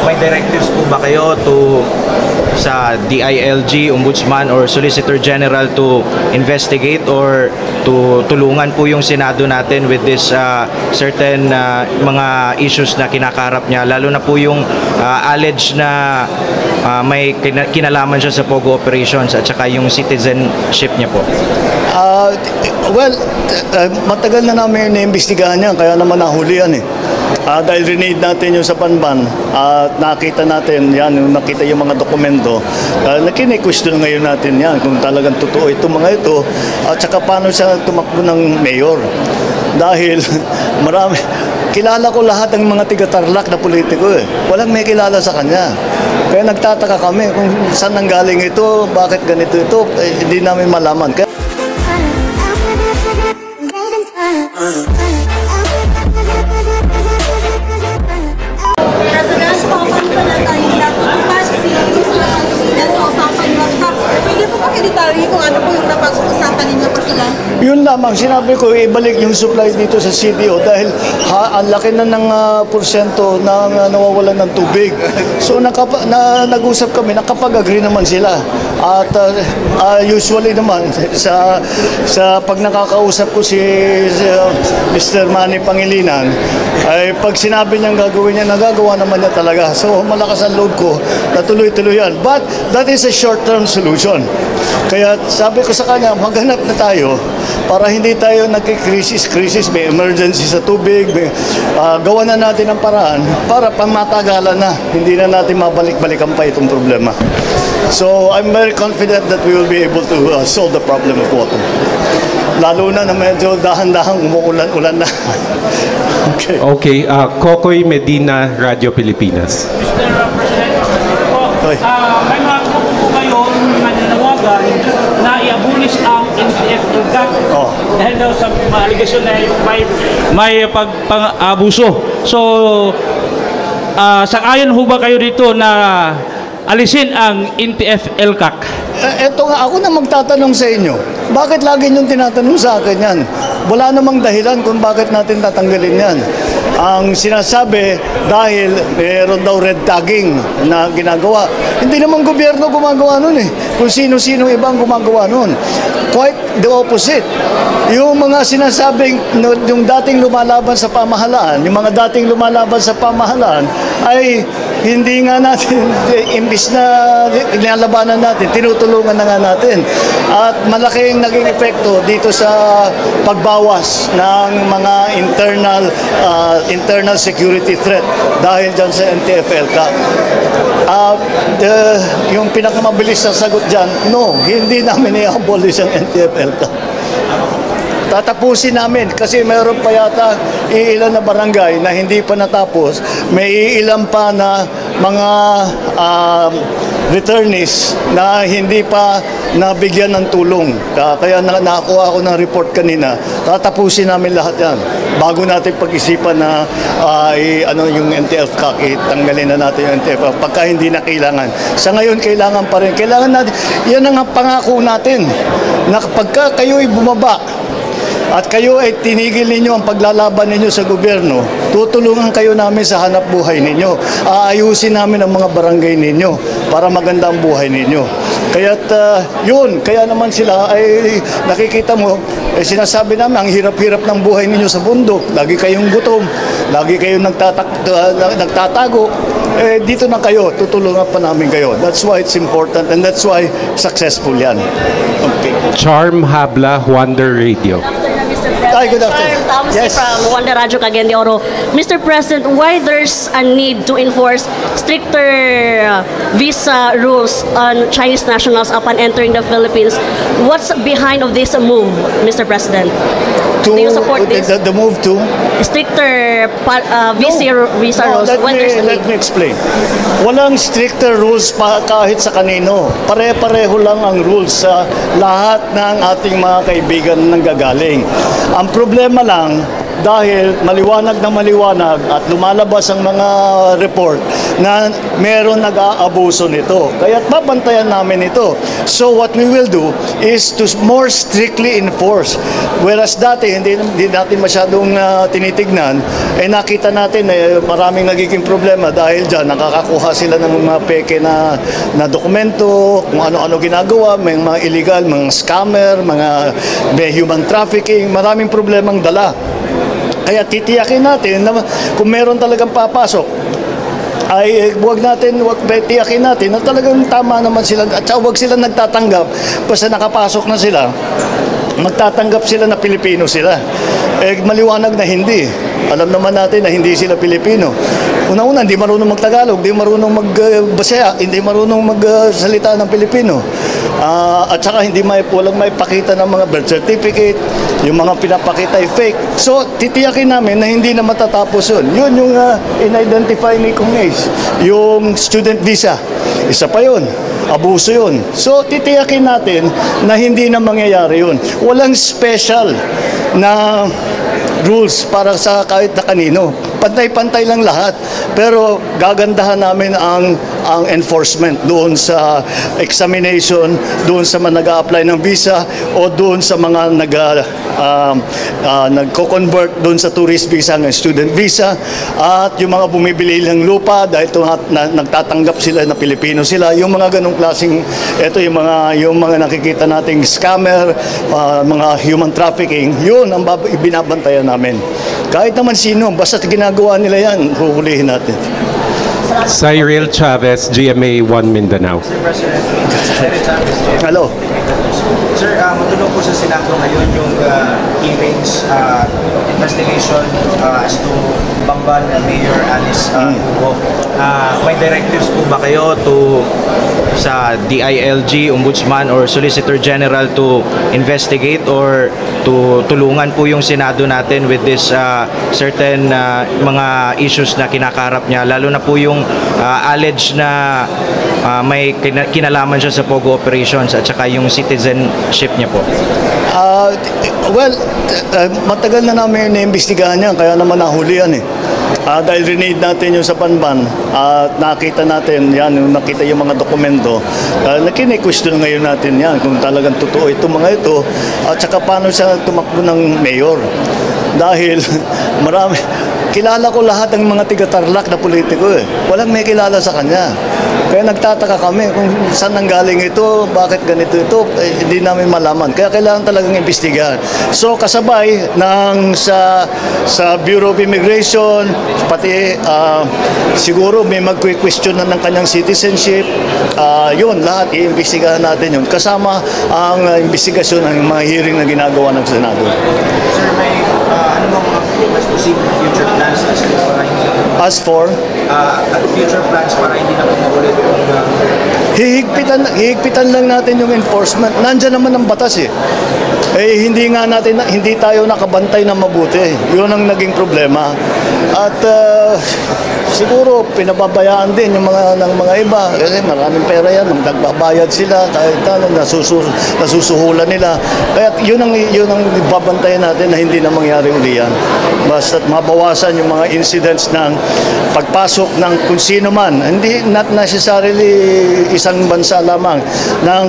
may directives po ba kayo sa DILG, Ombudsman or Solicitor General to investigate or to tulungan po yung Senado natin with this certain mga issues na kinakaharap niya, lalo na po yung alleged na may kinalaman siya sa Pogo operations at saka yung citizenship niya po? Well, matagal na namin iniimbestigahan yan, kaya naman nahuli yan eh. Dahil rinid natin yung sa Banban at nakita natin yan, nakita yung mga dokumento, nakini-question ngayon natin yan kung talagang totoo ito mga ito at saka paano siya tumakbo ng mayor. Dahil marami, kilala ko lahat ng mga tiga-Tarlac na politiko eh. Walang may kilala sa kanya. Kaya nagtataka kami kung saan nanggaling ito, bakit ganito ito, hindi namin malaman. Kaya yun lamang, sinabi ko, ibalik yung supply dito sa CDO dahil ang laki na ng porsyento na nawawalan ng tubig. So nag-usap kami, nakapag-agree naman sila. At usually naman, sa pag nakakausap ko si Mr. Manny Pangilinan, ay pag sinabi niyang gagawin niya, nagagawa naman niya talaga. So malakas ang loob ko na tuloy-tuloy yan. But that is a short-term solution. Kaya sabi ko sa kanya, maghanap na tayo para hindi tayo nagkikrisis, may emergency sa tubig, gawa na natin ang paraan para pamatagalan na, hindi na natin mabalik-balikan pa itong problema. So I'm very confident that we will be able to solve the problem of water. Lalo na medyo dahan-dahan umuulan-ulan na. Okay, Kokoy Medina, Radio Pilipinas. Mr. President, may mga grupo po kayo na nanawagan na i-abolish ang NTF-ELCAC dahil daw sa aligasyon na may pag-abuso. So, sang-ayon ho ba kayo dito na alisin ang NTF-ELCAC? Eto nga, ako na magtatanong sa inyo. Bakit lagi niyong tinatanong sa akin yan? Wala namang dahilan kung bakit natin tatanggalin yan. Ang sinasabi, dahil meron daw red tagging na ginagawa. Hindi naman gobyerno gumagawa nun eh. Kung sino-sino ibang gumagawa nun. Quite the opposite. Yung mga sinasabing, yung dating lumalaban sa pamahalaan, yung mga dating lumalaban sa pamahalaan, ay hindi nga natin, imbis na nilalabanan natin, tinutulungan na nga natin. At malaking naging epekto dito sa pagbawas ng mga internal security threat dahil dyan sa NTF-ELCAC. Yung pinakamabilis na sagot dyan, no, hindi namin i-abolish ang NTF-ELCAC. Tatapusin namin kasi mayroon pa yata iilan na barangay na hindi pa natapos. May ilan pa na mga returnees na hindi pa nabigyan ng tulong. Kaya nakakuha ako ng report kanina. Tatapusin namin lahat yan. Bago natin pag-isipan na yung NTF-CAC, tanggalin na natin yung NTF pagka hindi na kailangan. Sa ngayon, kailangan pa rin. Kailangan natin. Yan ang pangako natin na pagka kayo'y bumaba, at kayo ay tinigil ninyo ang paglalaban ninyo sa gobyerno, tutulungan kayo namin sa hanap buhay ninyo. Aayusin namin ang mga barangay ninyo para maganda ang buhay ninyo. Kaya't kaya naman sila ay nakikita mo, sinasabi namin, ang hirap-hirap ng buhay ninyo sa bundok. Lagi kayong gutom, lagi kayong nagtatago. Dito na kayo, tutulungan pa namin kayo. That's why it's important and that's why successful yan. Okay. Charm Habla, Wonder Radio. Hi, good afternoon. Yes. From Wanda Radyo Cagayan de Oro. Mr. President, why there's a need to enforce stricter visa rules on Chinese nationals upon entering the Philippines? What's behind of this move, Mr. President? Do you support this? The move to? Stricter visa rules. Let me explain. Walang stricter rules pa kahit sa kanino. Pare-pareho lang ang rules sa lahat ng ating mga kaibigan nang gagaling. Ang problema lang, dahil maliwanag na maliwanag at lumalabas ang mga report na meron nag-aabuso nito. Kaya babantayan namin ito. So what we will do is to more strictly enforce. Whereas dati hindi natin masyadong tinitignan, nakita natin maraming nagiging problema dahil dyan nakakakuha sila ng mga peke na dokumento, kung ano-ano ginagawa, may mga illegal, mga scammer, may human trafficking, maraming problemang dala. Kaya titiyakin natin na kung meron talagang papasok, ay tiyakin natin na talagang tama naman sila at huwag sila nagtatanggap basta nakapasok na sila, magtatanggap sila na Pilipino sila. Maliwanag na hindi. Alam naman natin na hindi sila Pilipino. Una-una, hindi marunong mag-Tagalog, hindi marunong mag-Bisaya, hindi marunong magsalita ng Pilipino. At saka walang maipakita ng mga birth certificate, yung mga pinapakita ay fake. So, titiyakin namin na hindi na matatapos yun. Yun yung in-identify ni Kong Ace, yung student visa. Isa pa yun. Abuso yun. So, titiyakin natin na hindi na mangyayari yun. Walang special na rules para sa kahit na kanino. Pantay-pantay lang lahat. Pero gagandahan namin ang enforcement doon sa examination, doon sa mga nag-a-apply ng visa o doon sa mga nagko-convert doon sa tourist visa ng student visa at yung mga bumibili ng lupa dahil nagtatanggap sila na Pilipino sila. Yung mga ganong klaseng yung mga nakikita nating scammer, mga human trafficking, yun ang binabantayan namin. Kahit naman sino, basta ginagawa nila yan, huhulihin natin. Cyril Chavez, GMA 1 Mindanao. Mr. President, Hello. Sir, matulong po sa Senado ngayon yung hearings, investigation as to Bamban Mayor Alice Hugo. May directives po ba kayo sa DILG, Ombudsman or Solicitor General to investigate or to tulungan po yung Senado natin with this certain mga issues na kinakaharap niya, lalo na po yung alleged na may kinalaman siya sa Pogo operations at saka yung citizenship niya po? Matagal na namin naimbestigahan yan, kaya naman nahuli yan eh. Dahil rinid natin yung sa Banban at nakita natin yan, nakita yung mga dokumento, nakine-question ngayon natin yan kung talagang totoo ito mga ito at saka paano siya tumakbo ng mayor. Dahil kilala ko lahat ng mga tiga-Tarlac na politiko eh. Walang may kilala sa kanya. Kaya nagtataka kami kung saan nanggaling ito, bakit ganito ito, hindi namin malaman. Kaya kailangan talagang imbestigahan. So kasabay sa Bureau of Immigration, pati siguro may mag-question na ng kanyang citizenship, yun, lahat iimbestigahan natin yun. Kasama ang investigasyon ng mga hearing na ginagawa ng Senado. Sir, may ano bang mas posible future plans As for? Future plans para hindi na maulit yung Hihigpitan lang natin yung enforcement. Nandiyan naman ang batas eh. Hindi tayo nakabantay na mabuti. Yun ang naging problema. At siguro pinababayaan din yung ng mga iba kasi maraming pera yan, nagbabayad sila kahit nasusuhulan nila. Kaya yun ang babantayan natin na hindi na mangyari uli yan. Basta't mabawasan yung mga incidents ng pagpasok ng kung sino man, hindi not necessarily isang bansa lamang, ng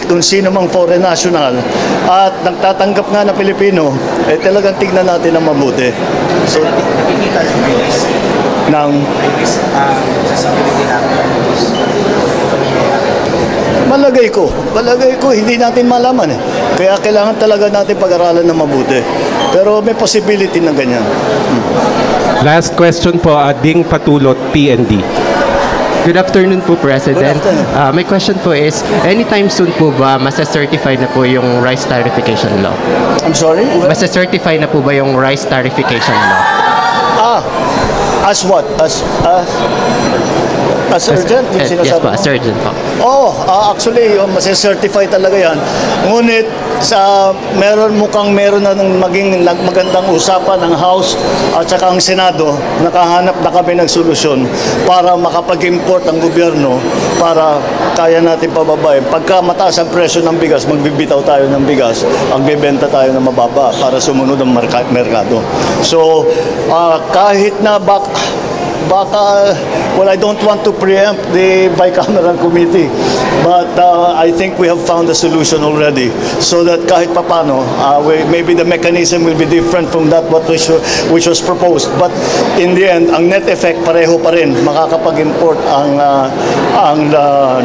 kung sino mang foreign national at nagtatanggap nga na Pilipino, talagang tignan natin ang mabuti. So, nakikita ng malagay ko hindi natin malaman eh. Kaya kailangan talaga natin pag-aralan na mabuti. Pero may possibility na ganyan. Last question po, Ding Patulot, PND. Good afternoon po, President. Good afternoon. My question po is, anytime soon po ba masa-certify na po yung rice tariffication law? I'm sorry? Masa-certify na po ba yung rice tariffication law? As what? As urgent, yung Yes sinasabi po, mo? as urgent po. Actually, masi-certify talaga yan. Ngunit, meron na ng maging magandang usapan ng House at saka ang Senado, nakahanap na kami ng solusyon para makapag-import ang gobyerno para kaya natin pababayin. Pagka mataas ang presyo ng bigas, magbibitaw tayo ng bigas, ang bibenta tayo ng mababa para sumunod ang merkado. So, kahit na I don't want to preempt the bicameral committee, but I think we have found a solution already so that kahit papano, maybe the mechanism will be different from that which was proposed. But in the end, ang net effect pareho pa rin, makakapag-import ang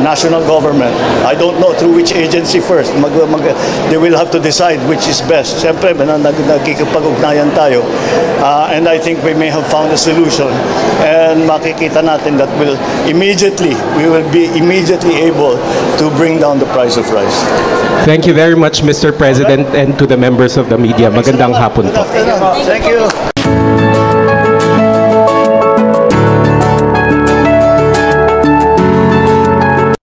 national government. I don't know through which agency first. They will have to decide which is best. Siyempre, nagkikipag-ugnayan tayo. And I think we may have found a solution. And makikita natin that we will be immediately able to bring down the price of rice. Thank you very much, Mr. President, and to the members of the media. Magandang hapon po. Thank you.